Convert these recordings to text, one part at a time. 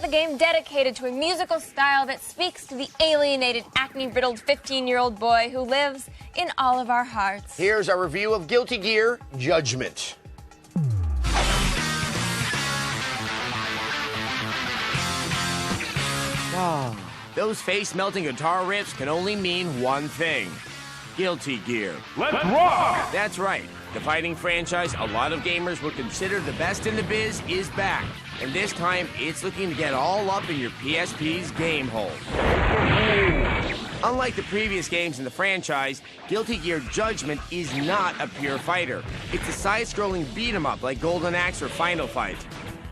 about the game dedicated to a musical style that speaks to the alienated, acne-riddled 15-year-old boy who lives in all of our hearts. Here's our review of Guilty Gear Judgment. Those face-melting guitar riffs can only mean one thing. Guilty Gear. Let's rock! That's right. The fighting franchise a lot of gamers would consider the best in the biz is back. And this time, it's looking to get all up in your PSP's game hole. Unlike the previous games in the franchise, Guilty Gear Judgment is not a pure fighter. It's a side-scrolling beat-em-up like Golden Axe or Final Fight.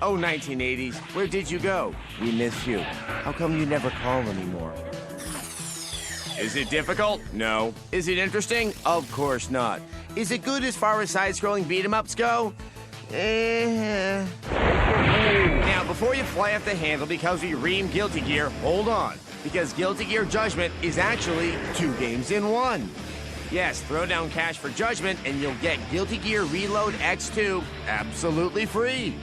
Oh, 1980s, where did you go? We miss you. How come you never call anymore? Is it difficult? No. Is it interesting? Of course not. Is it good as far as side-scrolling beat-em-ups go? Now, before you fly off the handle because of your Ream Guilty Gear, hold on. Because Guilty Gear Judgment is actually 2 games in 1. Yes, throw down cash for Judgment and you'll get Guilty Gear Reload X2 absolutely free.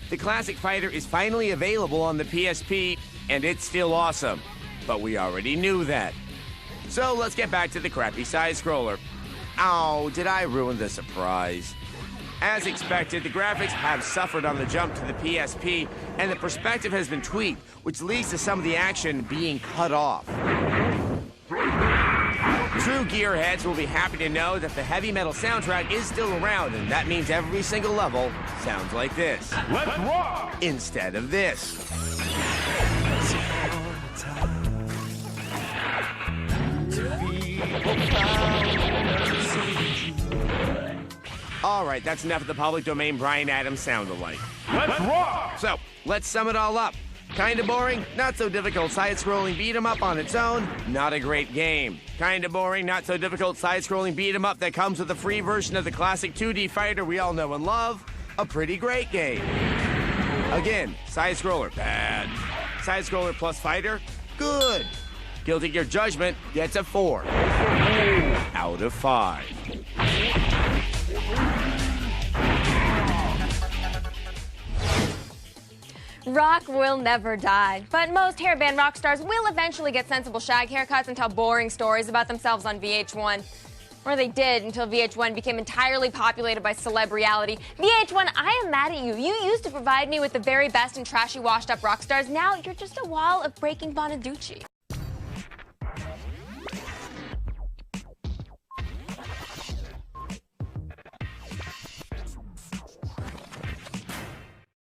The classic fighter is finally available on the PSP, and it's still awesome. But we already knew that. So let's get back to the crappy side-scroller. Oh, did I ruin the surprise? As expected, the graphics have suffered on the jump to the PSP, and the perspective has been tweaked, which leads to some of the action being cut off. True gearheads will be happy to know that the heavy metal soundtrack is still around, and that means every single level sounds like this. Let's rock! Instead of this. All right, that's enough of the public domain Bryan Adams sound-alike. Let's rock! So, let's sum it all up. Kinda boring, not so difficult side-scrolling beat-em-up on its own, not a great game. Kinda boring, not so difficult side-scrolling beat-em-up that comes with a free version of the classic 2D fighter we all know and love, a pretty great game. Again, side-scroller, bad. Side-scroller plus fighter, good. Guilty Gear Judgment gets a 4 out of 5. Rock will never die, but most hairband rock stars will eventually get sensible shag haircuts and tell boring stories about themselves on VH1. Or they did until VH1 became entirely populated by celeb reality. VH1, I am mad at you. You used to provide me with the very best and trashy washed-up rock stars. Now you're just a wall of breaking Bonaducci.